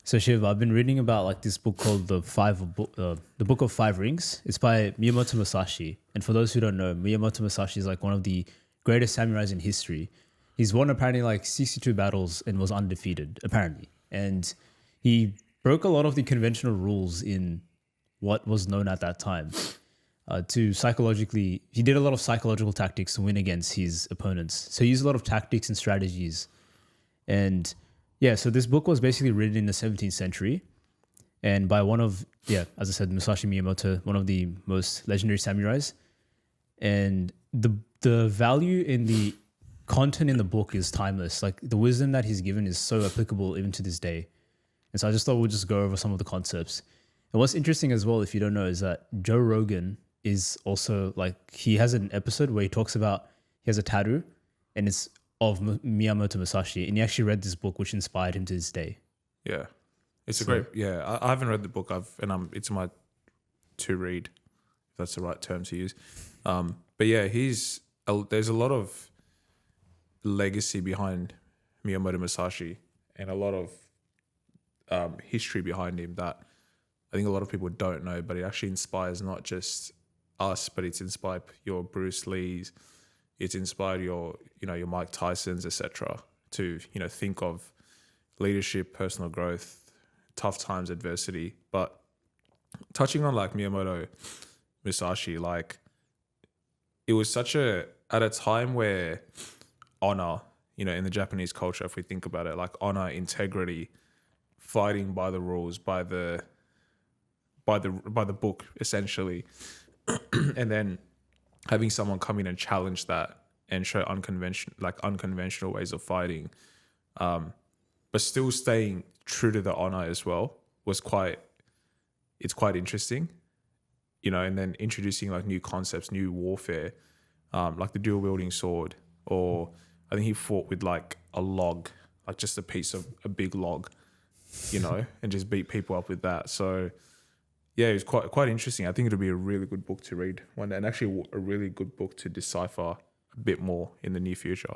So Shiv, I've been reading about like this book called the Book of Five Rings. It's by Miyamoto Musashi, and for those who don't know, Miyamoto Musashi is like one of the greatest samurais in history. He's won apparently like 62 battles and was undefeated apparently, and he broke a lot of the conventional rules in what was known at that time. To psychologically, he did a lot of psychological tactics to win against his opponents. So he used a lot of tactics and strategies. And yeah, so this book was basically written in the 17th century and by one of, yeah, as I said, Musashi Miyamoto, one of the most legendary samurais. And the value in the content in the book is timeless. Like the wisdom that he's given is so applicable even to this day. And so I just thought we'd just go over some of the concepts. And what's interesting as well, if you don't know, is that Joe Rogan is also like, he has an episode where he talks about, he has a tattoo and it's of Miyamoto Musashi. And he actually read this book, which inspired him to this day. Yeah. It's a great, I haven't read the book. It's my to read, if that's the right term to use. But yeah, there's a lot of legacy behind Miyamoto Musashi and a lot of history behind him that I think a lot of people don't know, but it actually inspires not just us, but it's inspired your Bruce Lees, it's inspired your Mike Tysons, etc. to, think of leadership, personal growth, tough times, adversity. But touching on like Miyamoto Musashi, like it was at a time where honor, in the Japanese culture, if we think about it, like honor, integrity, fighting by the rules, by the book, essentially, and then having someone come in and challenge that and show unconventional ways of fighting, but still staying true to the honor as well it's quite interesting, and then introducing like new concepts, new warfare, like the dual wielding sword, or I think he fought with like a log, like just a big log, and just beat people up with that. So yeah, it was quite interesting. I think it'll be a really good book to read one day, and actually a really good book to decipher a bit more in the near future.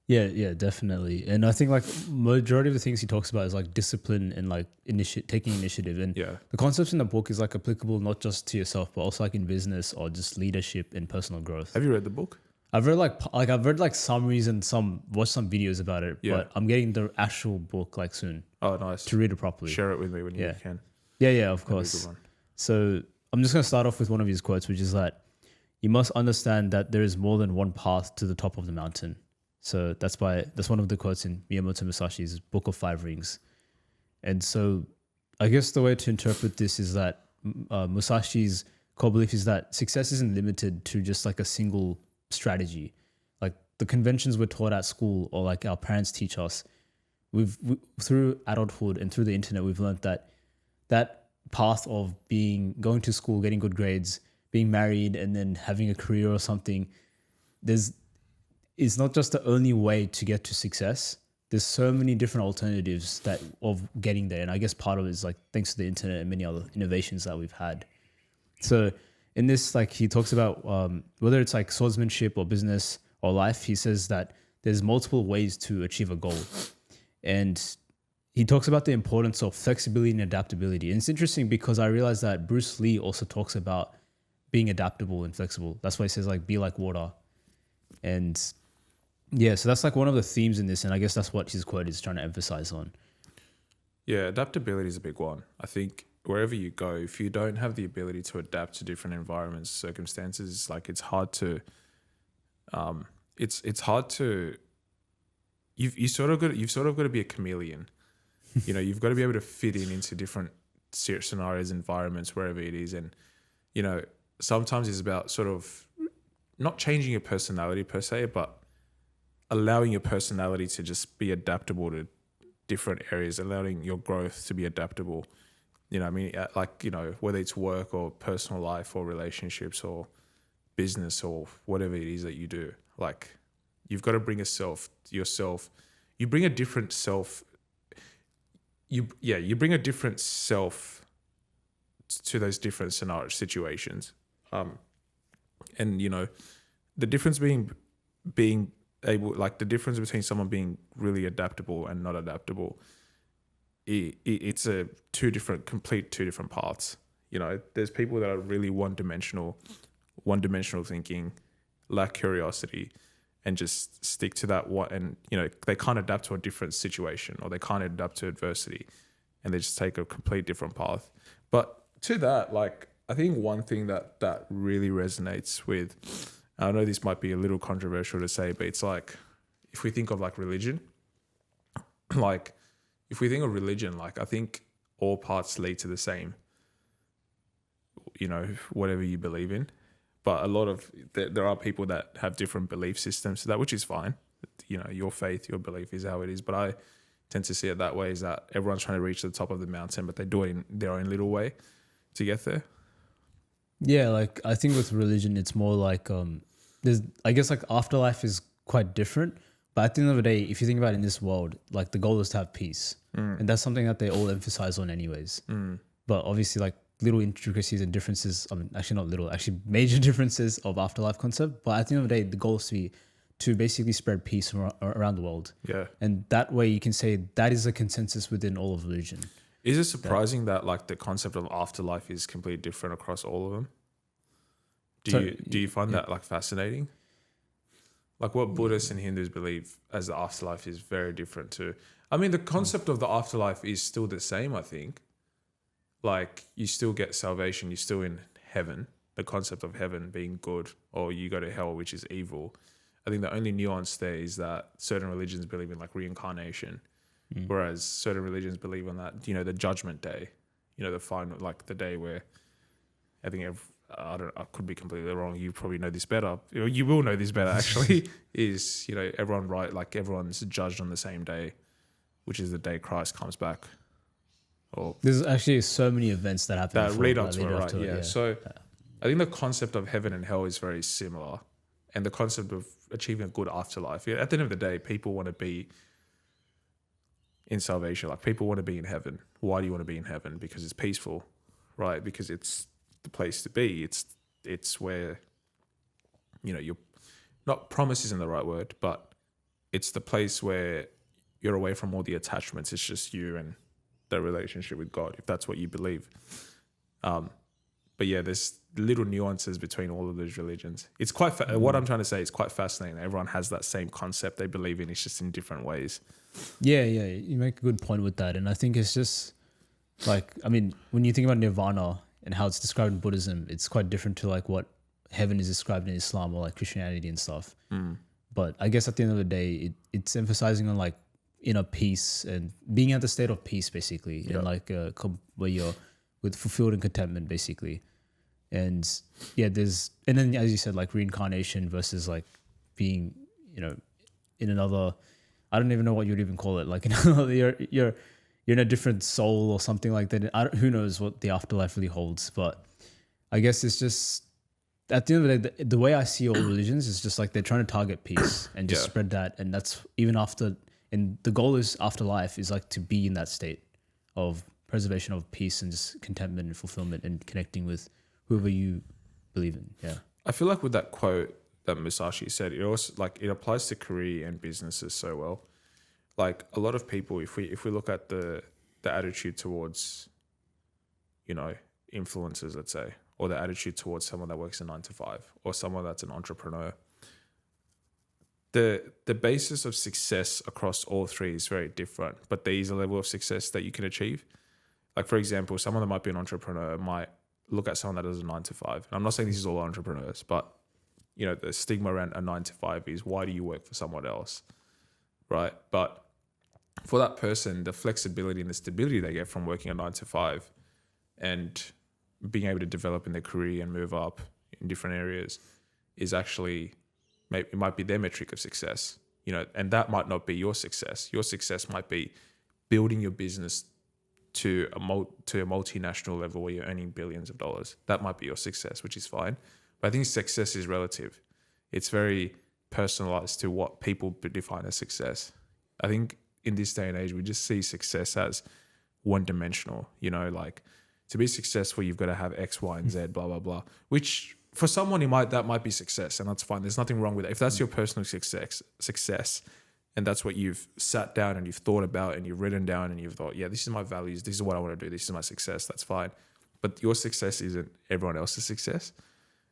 Yeah, definitely. And I think like majority of the things he talks about is like discipline and like taking initiative. And the concepts in the book is like applicable not just to yourself, but also like in business or just leadership and personal growth. Have you read the book? I've read summaries and watched some videos about it, but I'm getting the actual book like soon. Oh, nice. To read it properly. Share it with me when you can. Yeah, of course. So I'm just going to start off with one of his quotes, which is that you must understand that there is more than one path to the top of the mountain. So that's one of the quotes in Miyamoto Musashi's Book of Five Rings. And so I guess the way to interpret this is that Musashi's core belief is that success isn't limited to just like a single strategy. Like the conventions we're taught at school or like our parents teach us, through adulthood and through the internet, we've learned that path of going to school, getting good grades, being married, and then having a career or something, it's not just the only way to get to success. There's so many different alternatives of getting there. And I guess part of it is like thanks to the internet and many other innovations that we've had. So in this, like he talks about whether it's like swordsmanship or business or life, he says that there's multiple ways to achieve a goal. And he talks about the importance of flexibility and adaptability. And it's interesting because I realized that Bruce Lee also talks about being adaptable and flexible. That's why he says like, be like water. And yeah, so that's like one of the themes in this. And I guess that's what his quote is trying to emphasize on. Yeah, adaptability is a big one. I think wherever you go, if you don't have the ability to adapt to different environments, circumstances, like it's hard to, you've sort of got to be a chameleon. You've got to be able to fit into different scenarios, environments, wherever it is. And, sometimes it's about sort of not changing your personality per se, but allowing your personality to just be adaptable to different areas, allowing your growth to be adaptable. Whether it's work or personal life or relationships or business or whatever it is that you do, like you've got to bring yourself, you bring a different self. You bring a different self to those different situations. And the difference being able, like the difference between someone being really adaptable and not adaptable it's two different paths. You know, there's people that are really one-dimensional thinking, lack curiosity, and just stick to that one. And, you know, they can't adapt to a different situation, or they can't adapt to adversity, and they just take a complete different path. But to that, like, I think one thing that really resonates with, I know this might be a little controversial to say, but it's like, if we think of like religion, like if we think of religion, like I think all paths lead to the same, you know, whatever you believe in. But a lot of, there are people that have different belief systems to that, which is fine. You know, your faith, your belief is how it is. But I tend to see it that way, is that everyone's trying to reach the top of the mountain, but they do it in their own little way to get there. Yeah, like I think with religion, it's more like there's, I guess, like afterlife is quite different. But at the end of the day, if you think about it in this world, like the goal is to have peace, and that's something that they all emphasize on, anyways. But obviously, like little intricacies and differences. I mean, actually not little, actually major differences of afterlife concept. But at the end of the day, the goal is to basically spread peace around the world. Yeah, and that way you can say that is a consensus within all of religion. Is it surprising that like the concept of afterlife is completely different across all of them? Do you find that like fascinating? Like what Buddhists and Hindus believe as the afterlife is very different too. I mean, the concept of the afterlife is still the same, I think. Like you still get salvation, you're still in heaven. The concept of heaven being good, or you go to hell, which is evil. I think the only nuance there is that certain religions believe in like reincarnation, whereas certain religions believe on that, you know, the judgment day, you know, the final, like the day where I think I could be completely wrong. You probably know this better. You will know this better actually. Is, you know, everyone's judged on the same day, which is the day Christ comes back. Or there's actually so many events that happen that lead up to it, right? Yeah. So I think the concept of heaven and hell is very similar, and the concept of achieving a good afterlife. Yeah, at the end of the day, people want to be in salvation. Like people want to be in heaven. Why do you want to be in heaven? Because it's peaceful, right? Because it's the place to be. It's where, you know, you're not, promise isn't the right word, but it's the place where you're away from all the attachments. It's just you and the relationship with God, if that's what you believe. But yeah, there's little nuances between all of those religions. It's quite what I'm trying to say is quite fascinating. Everyone has that same concept they believe in. It's just in different ways. Yeah, you make a good point with that, and I think it's just like, I mean, when you think about nirvana and how it's described in Buddhism, it's quite different to like what heaven is described in Islam or like Christianity and stuff. But I guess at the end of the day, it's emphasizing on like inner peace and being at the state of peace, basically, and like where you're with fulfilled and contentment, basically. And yeah, and then as you said, like reincarnation versus like being, you know, in another, I don't even know what you'd even call it, like you're in a different soul or something like that. Who knows what the afterlife really holds, but I guess it's just at the end of the day, the way I see all religions is just like they're trying to target peace and just spread that, and that's even after. And the goal is afterlife is like to be in that state of preservation of peace and just contentment and fulfillment and connecting with whoever you believe in. Yeah. I feel like with that quote that Musashi said, it also like it applies to career and businesses so well. Like a lot of people, if we look at the attitude towards, you know, influencers, let's say, or the attitude towards someone that works a 9 to 5 or someone that's an entrepreneur, the basis of success across all three is very different, but there is a level of success that you can achieve. Like, for example, someone that might be an entrepreneur might look at someone that does a 9 to 5. And I'm not saying this is all entrepreneurs, but, you know, the stigma around a 9 to 5 is, why do you work for someone else, right? But for that person, the flexibility and the stability they get from working a 9 to 5 and being able to develop in their career and move up in different areas is actually, it might be their metric of success, you know, and that might not be your success. Your success might be building your business to a multinational level where you're earning billions of dollars. That might be your success, which is fine. But I think success is relative. It's very personalized to what people define as success. I think in this day and age, we just see success as one-dimensional, you know, like to be successful, you've got to have X, Y, and Z, blah, blah, blah, which for someone that might be success, and that's fine. There's nothing wrong with it. If that's your personal success, and that's what you've sat down and you've thought about and you've written down and you've thought, yeah, this is my values, this is what I want to do, this is my success, that's fine. But your success isn't everyone else's success.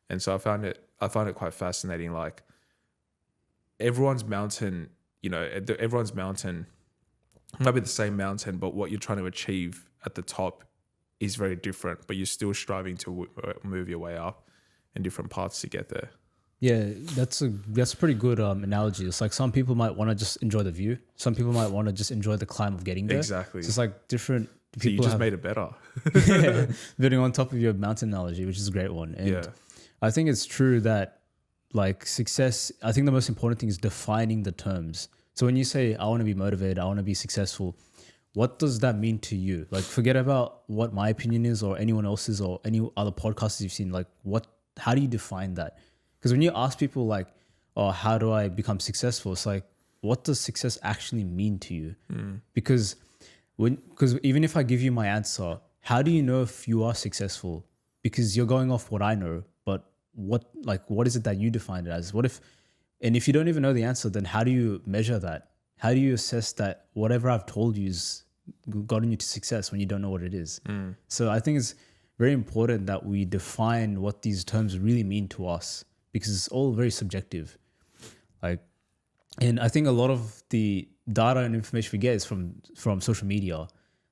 And so I find it quite fascinating. Like everyone's mountain, everyone's mountain might be the same mountain, but what you're trying to achieve at the top is very different, but you're still striving to move your way up and different paths to get there. Yeah, that's a pretty good analogy. It's like some people might want to just enjoy the view. Some people might want to just enjoy the climb of getting there. Exactly. So it's like different So people. you just made it better. Yeah, building on top of your mountain analogy, which is a great one. And Yeah. I think it's true that like success, I think the most important thing is defining the terms. So when you say, I want to be motivated, I want to be successful, what does that mean to you? Like forget about what my opinion is or anyone else's or any other podcasts you've seen. Like how do you define that? Because when you ask people like, oh, how do I become successful? It's like, what does success actually mean to you? Because even if I give you my answer, how do you know if you are successful? Because you're going off what I know, but what is it that you define it as? And if you don't even know the answer, then how do you measure that? How do you assess that whatever I've told you has gotten you to success when you don't know what it is? So I think it's very important that we define what these terms really mean to us, because it's all very subjective. And I think a lot of the data and information we get is from social media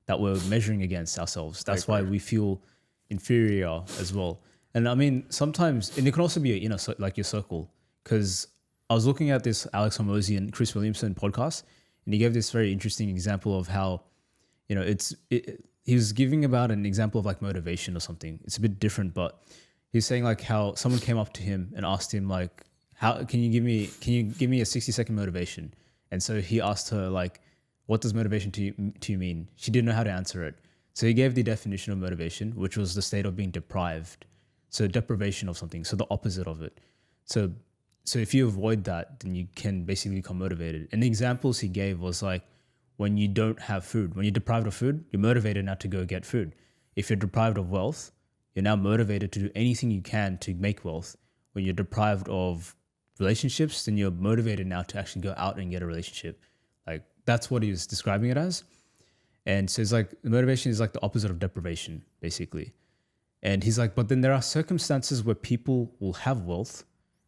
that we're measuring against ourselves. That's why we feel inferior as well. And I mean, sometimes, and it can also be your circle, because I was looking at this Alex Hormozy and Chris Williamson podcast, and he gave this very interesting example of how, he was giving about an example of like motivation or something. It's a bit different, but he's saying like how someone came up to him and asked him like, can you give me a 60-second motivation? And so he asked her like, what does motivation to you mean? She didn't know how to answer it. So he gave the definition of motivation, which was the state of being deprived. So deprivation of something, so the opposite of it. So if you avoid that, then you can basically become motivated. And the examples he gave was like, when you don't have food, when you're deprived of food, you're motivated now to go get food. If you're deprived of wealth, you're now motivated to do anything you can to make wealth. When you're deprived of relationships, then you're motivated now to actually go out and get a relationship. Like that's what he was describing it as. And so it's like motivation is like the opposite of deprivation, basically. And he's like, but then there are circumstances where people will have wealth,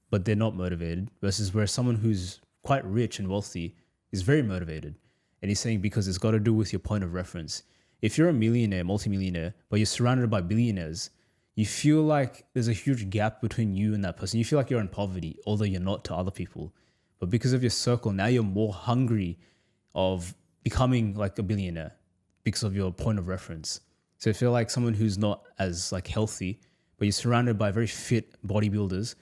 but they're not motivated, versus where someone who's quite rich and wealthy is very motivated. And he's saying because it's got to do with your point of reference. If you're a millionaire, multimillionaire, but you're surrounded by billionaires, you feel like there's a huge gap between you and that person. You feel like you're in poverty, although you're not to other people. But because of your circle, now you're more hungry of becoming like a billionaire because of your point of reference. So I feel like someone who's not as like healthy, but you're surrounded by very fit bodybuilders,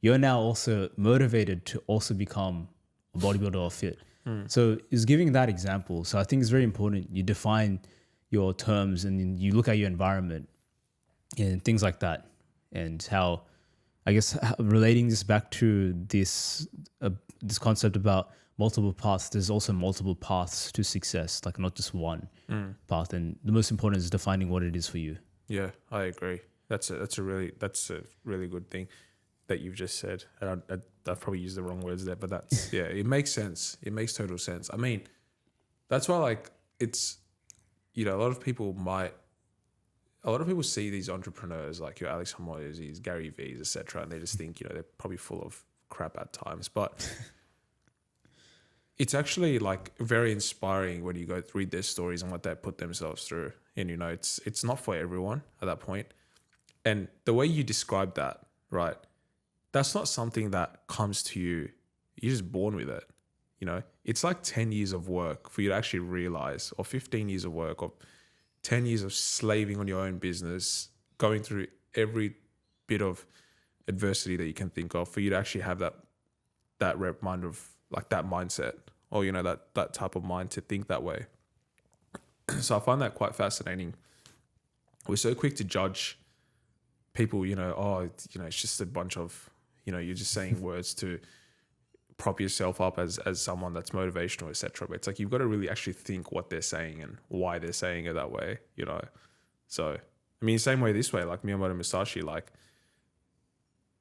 you're now also motivated to also become a bodybuilder or fit. So it's giving that example. So I think it's very important you define your terms and then you look at your environment and things like that. And how, I guess, relating this back to this concept about multiple paths, there's also multiple paths to success, like not just one path. And the most important is defining what it is for you. Yeah, I agree. That's a really good thing that you've just said. And I've probably used the wrong words there, but that's, yeah, it makes sense. It makes total sense. I mean, that's why like it's, a lot of people see these entrepreneurs like your Alex Hormozy, Gary V's, etc., and they just think, they're probably full of crap at times. But it's actually like very inspiring when you go read their stories and what they put themselves through. And, it's not for everyone at that point. And the way you describe that, right, that's not something that comes to you. You're just born with it. It's like 10 years of work for you to actually realize, or 15 years of work, or 10 years of slaving on your own business, going through every bit of adversity that you can think of for you to actually have that mind of like that mindset, or, that type of mind to think that way. So I find that quite fascinating. We're so quick to judge people, it's just a bunch of, you're just saying words to prop yourself up as someone that's motivational, etc. But it's like you've got to really actually think what they're saying and why they're saying it that way, So, I mean, same way this way, like Miyamoto Musashi, like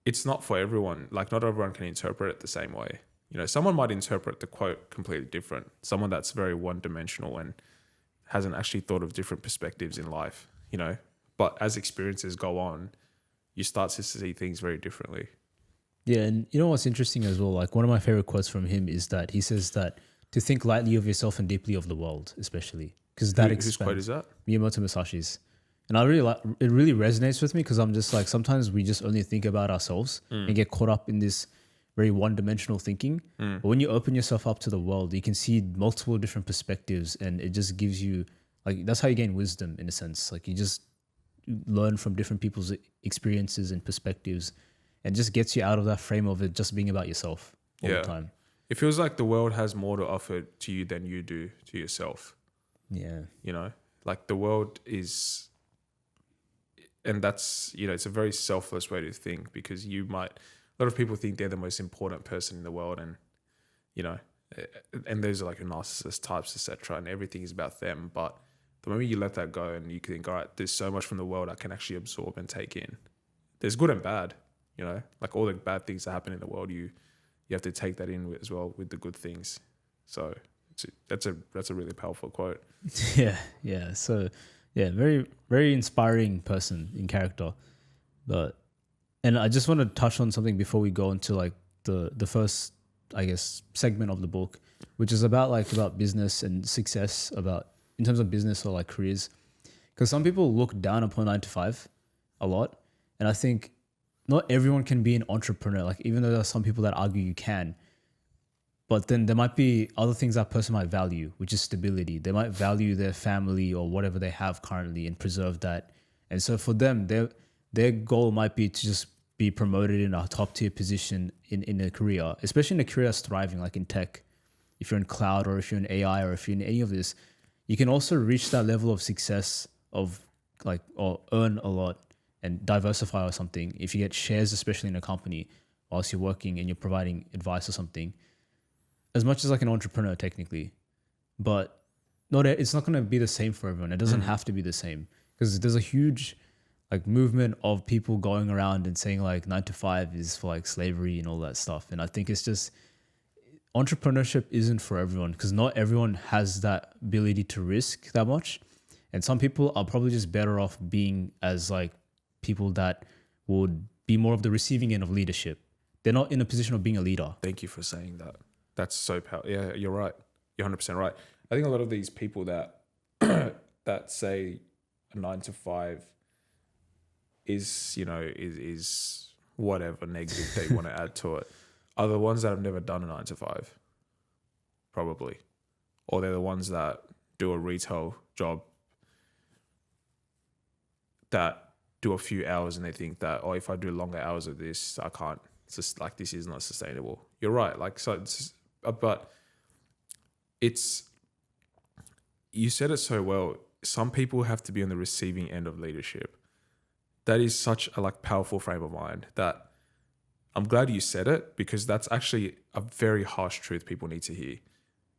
it's not for everyone. Like not everyone can interpret it the same way. Someone might interpret the quote completely different. Someone that's very one-dimensional and hasn't actually thought of different perspectives in life, But as experiences go on, you start to see things very differently. Yeah, and you know what's interesting as well? Like one of my favorite quotes from him is that he says that to think lightly of yourself and deeply of the world, especially because that Whose quote is that? Miyamoto Musashi's. And I really like it. Really resonates with me because I'm just like sometimes we just only think about ourselves and get caught up in this very one-dimensional thinking. But when you open yourself up to the world, you can see multiple different perspectives, and it just gives you like that's how you gain wisdom in a sense. Like you just learn from different people's experiences and perspectives, and just gets you out of that frame of it just being about yourself all the time. It feels like the world has more to offer to you than you do to yourself. Yeah. Like the world is, and that's, it's a very selfless way to think, because a lot of people think they're the most important person in the world, and, and those are like narcissist types, etc. And everything is about them. But the moment you let that go and you think, all right, there's so much from the world I can actually absorb and take in. There's good and bad, like all the bad things that happen in the world, you have to take that in as well with the good things. So that's a really powerful quote. Yeah. So yeah, very, very inspiring person in character. And I just want to touch on something before we go into like the first, I guess, segment of the book, which is about business and success, in terms of business or like careers. Because some people look down upon 9 to 5 a lot. And I think not everyone can be an entrepreneur. Like even though there are some people that argue you can, but then there might be other things that person might value, which is stability. They might value their family or whatever they have currently and preserve that. And so for them, their goal might be to just be promoted in a top tier position in a career, especially in a career that's thriving, like in tech. If you're in cloud or if you're in AI or if you're in any of this, you can also reach that level of success or earn a lot and diversify or something. If you get shares, especially in a company, whilst you're working and you're providing advice or something, as much as like an entrepreneur technically, but it's not going to be the same for everyone. It doesn't have to be the same, because there's a huge like movement of people going around and saying like 9 to 5 is for like slavery and all that stuff. And I think it's just entrepreneurship isn't for everyone, because not everyone has that ability to risk that much. And some people are probably just better off being as like people that would be more of the receiving end of leadership. They're not in a position of being a leader. Thank you for saying that. That's so powerful. Yeah, you're right. You're 100% right. I think a lot of these people that that say a 9 to 5 is whatever negative they want to add to it are the ones that have never done a 9 to 5, probably. Or they're the ones that do a retail job that do a few hours and they think that, oh, if I do longer hours of this, I can't. It's just like, this is not sustainable. You're right. Like, so but you said it so well. Some people have to be on the receiving end of leadership. That is such a like powerful frame of mind that I'm glad you said it, because that's actually a very harsh truth people need to hear.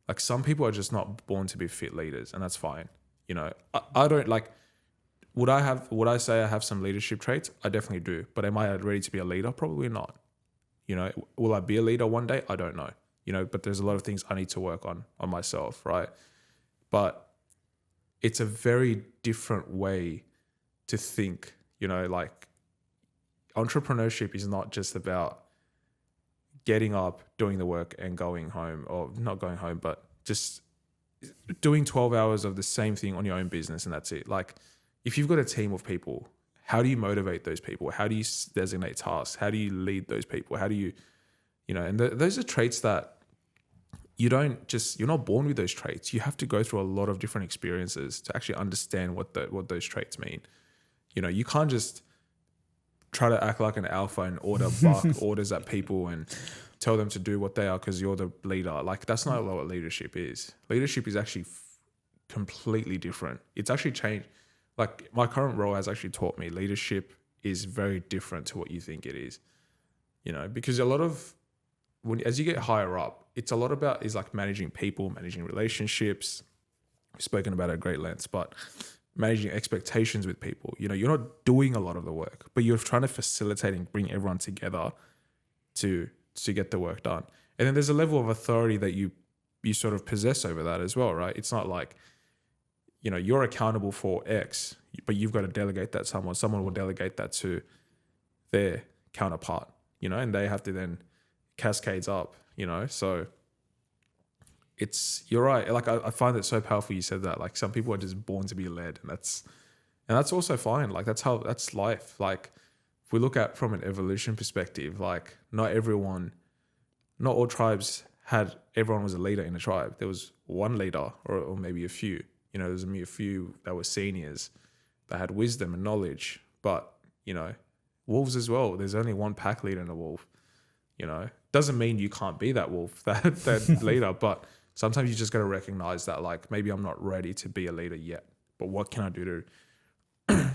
Like some people are just not born to be fit leaders, and that's fine. I don't like, would I say I have some leadership traits? I definitely do. But am I ready to be a leader? Probably not. Will I be a leader one day? I don't know. But there's a lot of things I need to work on myself, right? But it's a very different way to think, like entrepreneurship is not just about getting up, doing the work and going home, or not going home, but just doing 12 hours of the same thing on your own business and that's it. Like if you've got a team of people, how do you motivate those people? How do you designate tasks? How do you lead those people? How do you, and those are traits that you're not born with those traits. You have to go through a lot of different experiences to actually understand what those traits mean. You can't just try to act like an alpha and bark orders at people and tell them to do what they are because you're the leader. Like that's not what leadership is. Leadership is actually completely different. It's actually changed. Like my current role has actually taught me leadership is very different to what you think it is. Because a lot of as you get higher up, it's a lot about is like managing people, managing relationships. We've spoken about it at great lengths, but managing expectations with people. You're not doing a lot of the work, but you're trying to facilitate and bring everyone together to get the work done. And then there's a level of authority that you sort of possess over that as well, right? It's not like, you're accountable for X, but you've got to delegate that to someone. Someone will delegate that to their counterpart, and they have to then cascades up, So you're right. Like I find it so powerful you said that. Like some people are just born to be led, and that's also fine. Like that's life. Like if we look at from an evolution perspective, like not all tribes everyone was a leader in a tribe. There was one leader or maybe a few. There's a few that were seniors that had wisdom and knowledge. But, wolves as well. There's only one pack leader in a wolf. Doesn't mean you can't be that wolf, that leader. But sometimes you just got to recognize that, like, maybe I'm not ready to be a leader yet. But what can I do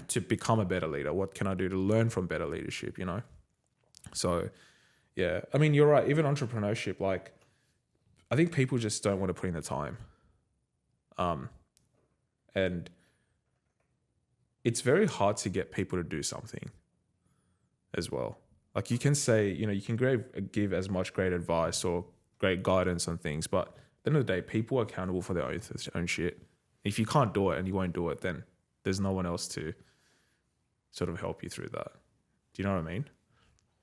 to become a better leader? What can I do to learn from better leadership, So, yeah. I mean, you're right. Even entrepreneurship, like, I think people just don't want to put in the time. And it's very hard to get people to do something as well. Like you can say, you can give as much great advice or great guidance on things, but at the end of the day, people are accountable for their own shit. If you can't do it and you won't do it, then there's no one else to sort of help you through that. Do you know what I mean?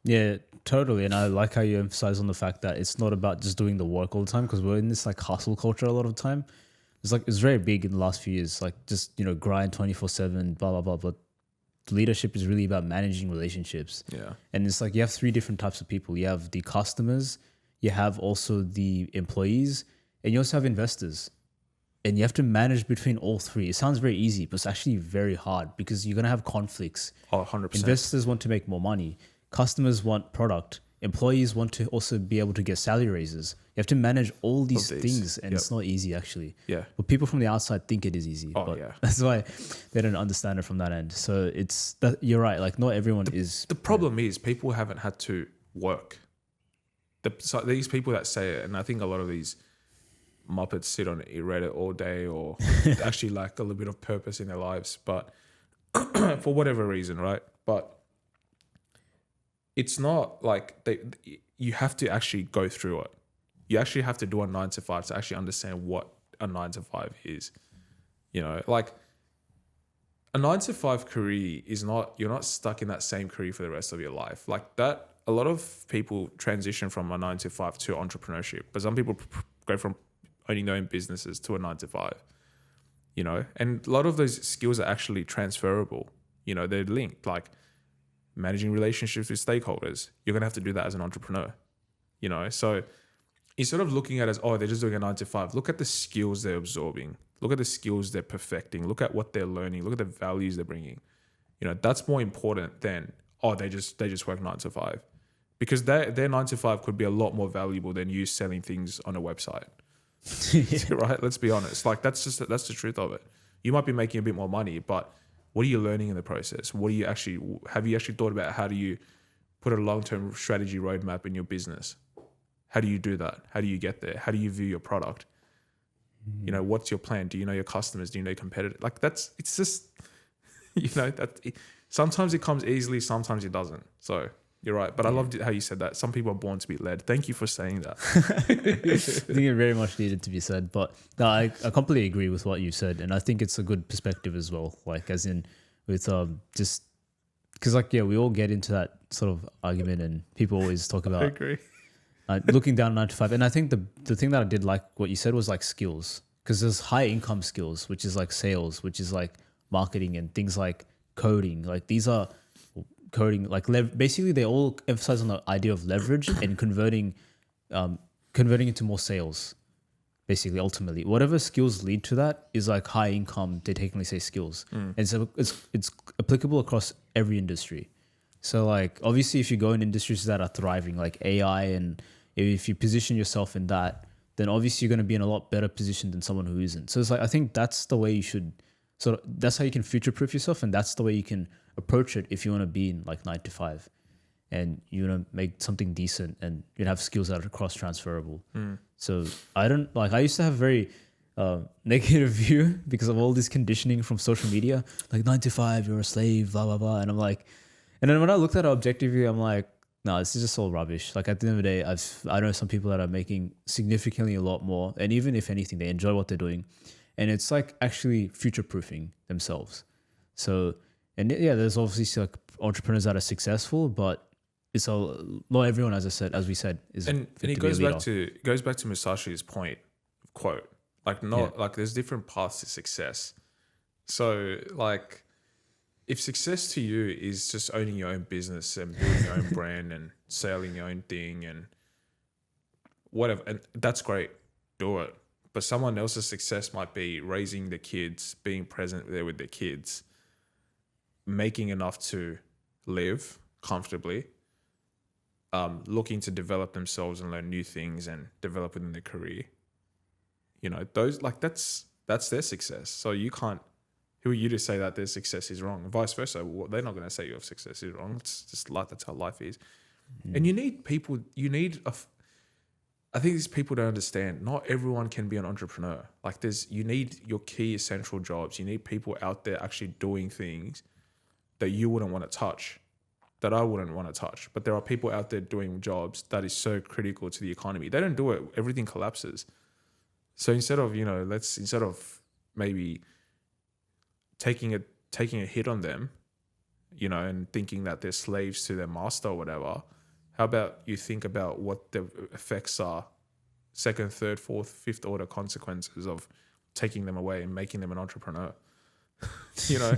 Yeah, totally. And I like how you emphasize on the fact that it's not about just doing the work all the time, because we're in this like hustle culture a lot of the time. It's very big in the last few years, like just, grind 24/7, blah, blah, blah. But leadership is really about managing relationships. Yeah. And it's like you have three different types of people. You have the customers, you have also the employees, and you also have investors. And you have to manage between all three. It sounds very easy, but it's actually very hard because you're going to have conflicts. Oh, 100%. Investors want to make more money. Customers want product. Employees want to also be able to get salary raises. You have to manage all these things, and it's not easy actually. Yeah. But people from the outside think it is easy. Oh, but yeah. that's why they don't understand it from that end. So you're right. Like not everyone is. The problem is people haven't had to work. So these people that say it, and I think a lot of these Muppets sit on Reddit all day or actually lack a little bit of purpose in their lives, but for whatever reason, right? But it's not like you have to actually go through it. You actually have to do a 9 to 5 to actually understand what a 9 to 5 is. Like a 9 to 5 career you're not stuck in that same career for the rest of your life. Like that, a lot of people transition from a 9 to 5 to entrepreneurship, but some people go from owning their own businesses to a 9 to 5, and a lot of those skills are actually transferable. They're linked, like managing relationships with stakeholders. You're going to have to do that as an entrepreneur, so instead of looking at it as, oh, they're just doing a 9 to 5, look at the skills they're absorbing. Look at the skills they're perfecting. Look at what they're learning. Look at the values they're bringing. That's more important than, oh, they just work 9 to 5, because their 9 to 5 could be a lot more valuable than you selling things on a website. Right? Let's be honest. Like that's the truth of it. You might be making a bit more money, but what are you learning in the process? Have you actually thought about how do you put a long-term strategy roadmap in your business? How do you do that? How do you get there? How do you view your product? What's your plan? Do you know your customers? Do you know your competitors? Like it's just, sometimes it comes easily, sometimes it doesn't. So you're right. But I loved how you said that. Some people are born to be led. Thank you for saying that. I think it very much needed to be said. But no, I completely agree with what you said. And I think it's a good perspective as well. Like as in with just because we all get into that sort of argument and people always talk about I agree. Looking down 9 to 5. And I think the thing that I did like what you said was like skills, because there's high income skills, which is like sales, which is like marketing and things like coding. Like these are coding, like basically they all emphasize on the idea of leverage and converting into more sales. Basically, ultimately, whatever skills lead to that is like high income. They technically say skills, and so it's applicable across every industry. So like obviously, if you go in industries that are thriving, like AI, and if you position yourself in that, then obviously you're going to be in a lot better position than someone who isn't. So it's like I think that's the way you should. So that's how you can future-proof yourself, and that's the way you can approach it if you want to be in like 9 to 5, and you want to make something decent, and you have skills that are cross-transferable. So I used to have a very negative view because of all this conditioning from social media, like 9 to 5, you're a slave, blah, blah, blah. And I'm like, and then when I looked at it objectively, I'm like, No, this is just all rubbish. Like at the end of the day, I know some people that are making significantly a lot more, and even if anything, they enjoy what they're doing, and it's like actually future proofing themselves. So, and yeah, there's obviously like entrepreneurs that are successful, but it's not everyone, as we said, is And fit it to be a goes leader. back to Musashi's point, quote, like not like there's different paths to success. So like if success to you is just owning your own business and building your own brand and selling your own thing and whatever, and that's great, do it. But someone else's success might be raising the kids, being present there with their kids, making enough to live comfortably, looking to develop themselves and learn new things and develop within their career. You know, those like that's their success. So you can't. Who are you to say that their success is wrong? Vice versa, they're not going to say your success is wrong. It's just like that's how life is. And you need people. You need I think these people don't understand. Not everyone can be an entrepreneur. Like you need your key essential jobs. You need people out there actually doing things that you wouldn't want to touch, that I wouldn't want to touch. But there are people out there doing jobs that is so critical to the economy. They don't do it. Everything collapses. So instead of maybe taking a hit on them, and thinking that they're slaves to their master or whatever, how about you think about what the effects are, second, third, fourth, fifth order consequences of taking them away and making them an entrepreneur? Yeah.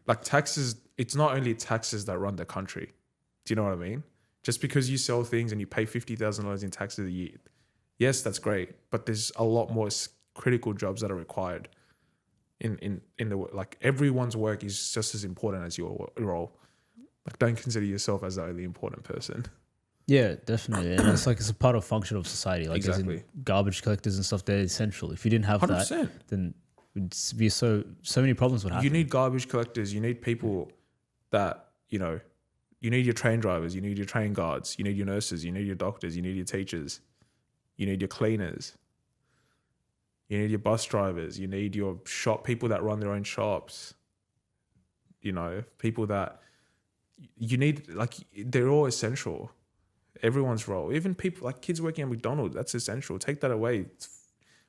Like taxes, it's not only taxes that run the country. Do you know what I mean? Just because you sell things and you pay $50,000 in taxes a year, yes, that's great, but there's a lot more critical jobs that are required in the like everyone's work is just as important as your role. Like don't consider yourself as the only important person. Yeah, definitely. And it's a part of function of society. Like as Exactly. in garbage collectors and stuff, they're essential. If you didn't have 100%. that, then it'd be so many problems would happen. You need garbage collectors. You need people that, you need your train drivers. You need your train guards. You need your nurses. You need your doctors. You need your teachers. You need your cleaners. You need your bus drivers. You need your people that run their own shops. People that you need, like, they're all essential. Everyone's role. Even people like kids working at McDonald's, that's essential. Take that away.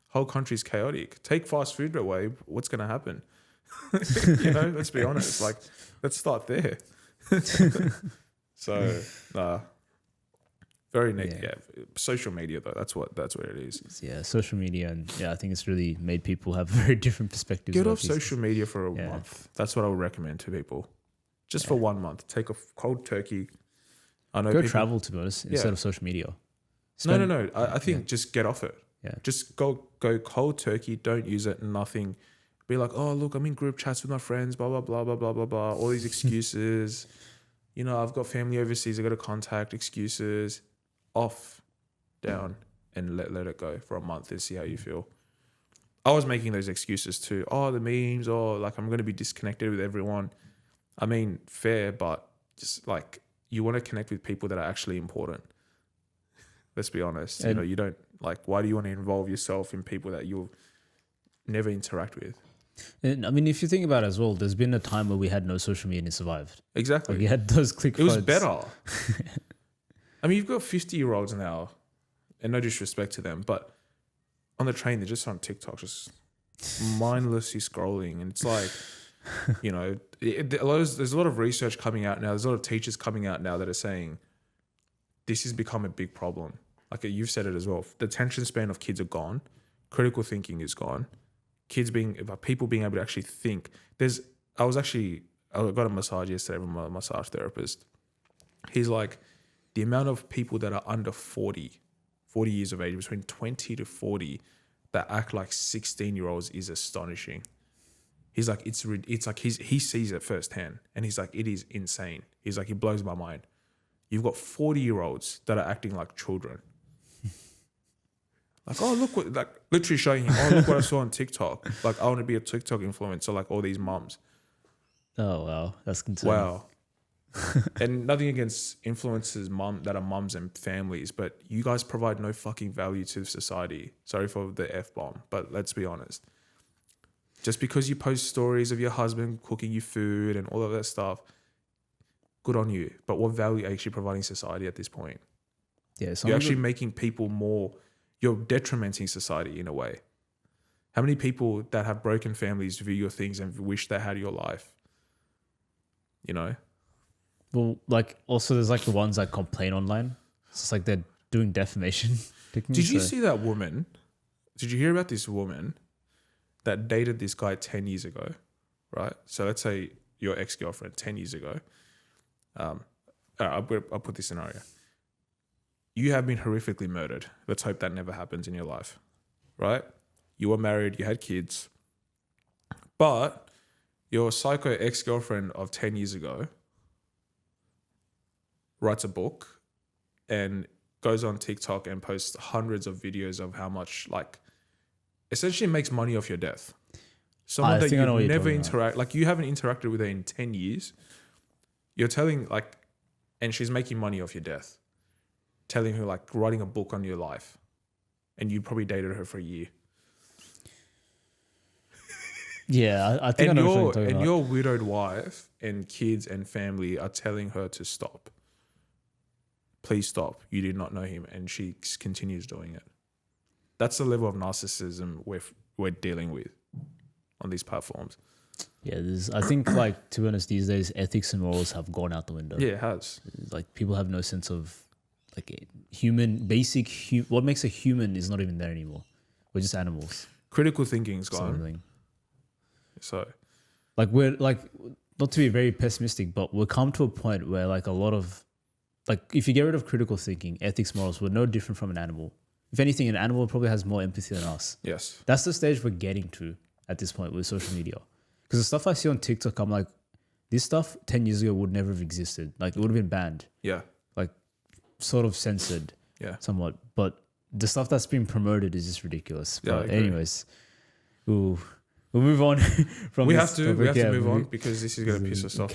Whole country's chaotic. Take fast food away. What's going to happen? Let's be honest. Like, let's start there. So, very negative. Yeah. Social media though, that's what it is. Yeah, social media, and I think it's really made people have very different perspectives. Get off social media for a month. That's what I would recommend to people. Just for 1 month, take a cold turkey. I know. Go travel, to be honest, instead of social media. No. I think just get off it. Yeah. Just go cold turkey. Don't use it. Nothing. Be like, oh look, I'm in group chats with my friends. Blah blah blah blah blah blah blah. All these excuses. I've got family overseas. I got to contact. Excuses. Off, down, and let it go for a month and see how you feel. I was making those excuses too. Oh, the memes, or like I'm going to be disconnected with everyone. I mean, fair, but just like you want to connect with people that are actually important. Let's be honest. And you don't like. Why do you want to involve yourself in people that you'll never interact with? And I mean, if you think about it as well, there's been a time where we had no social media and it survived. Exactly. Like you had those click. It was better. I mean, you've got 50-year-olds now, and no disrespect to them, but on the train, they're just on TikTok, just mindlessly scrolling. And it's like, there's a lot of research coming out now. There's a lot of teachers coming out now that are saying this has become a big problem. Like you've said it as well. The attention span of kids are gone. Critical thinking is gone. People being able to actually think. I got a massage yesterday from my massage therapist. He's like, the amount of people that are under 40 years of age, between 20 to 40, that act like 16-year-olds is astonishing. He's like, it's like he sees it firsthand, and he's like, it is insane. He's like, it blows my mind. You've got 40-year-olds that are acting like children. Like, oh, look what, like literally showing him, oh, look what I saw on TikTok. Like, I want to be a TikTok influencer like all these mums. Oh, wow. That's concerning. Wow. And nothing against influencers that are mums and families, but you guys provide no fucking value to society. Sorry for the F-bomb, but let's be honest. Just because you post stories of your husband cooking you food and all of that stuff, good on you. But what value are you actually providing society at this point? Yeah, You're actually making people more, you're detrimenting society in a way. How many people that have broken families view your things and wish they had your life? You know? Well, like also there's like the ones that complain online. It's just like they're doing defamation. Did you see that woman? Did you hear about this woman that dated this guy 10 years ago, right? So let's say your ex-girlfriend 10 years ago. I'll put this scenario. You have been horrifically murdered. Let's hope that never happens in your life, right? You were married, you had kids, but your psycho ex-girlfriend of 10 years ago writes a book and goes on TikTok and posts hundreds of videos of how much, like, essentially makes money off your death. Someone that you never interact, like you haven't interacted with her in 10 years. You're telling, like, and she's making money off your death. Telling her, like, writing a book on your life. And you probably dated her for a year. Yeah, I think I know what you're talking about. And your widowed wife and kids and family are telling her to stop. Please stop. You did not know him. And she continues doing it. That's the level of narcissism we're dealing with on these platforms. Yeah, I think, like, to be honest, these days, ethics and morals have gone out the window. Yeah, it has. Like, people have no sense of, like, what makes a human is not even there anymore. We're just animals. Critical thinking's gone. So, like, we're, like, not to be very pessimistic, but we'll come to a point where, like, a lot of, like, if you get rid of critical thinking, ethics, morals, we're no different from an animal. If anything, an animal probably has more empathy than us. Yes. That's the stage we're getting to at this point with social media. Because the stuff I see on TikTok, I'm like, this stuff 10 years ago would never have existed. Like, it would have been banned. Yeah. Like, sort of censored. Yeah. Somewhat. But the stuff that's being promoted is just ridiculous. Yeah, but anyways, we'll move on from we this have to. topic. We have to move on because this is going to piss us off.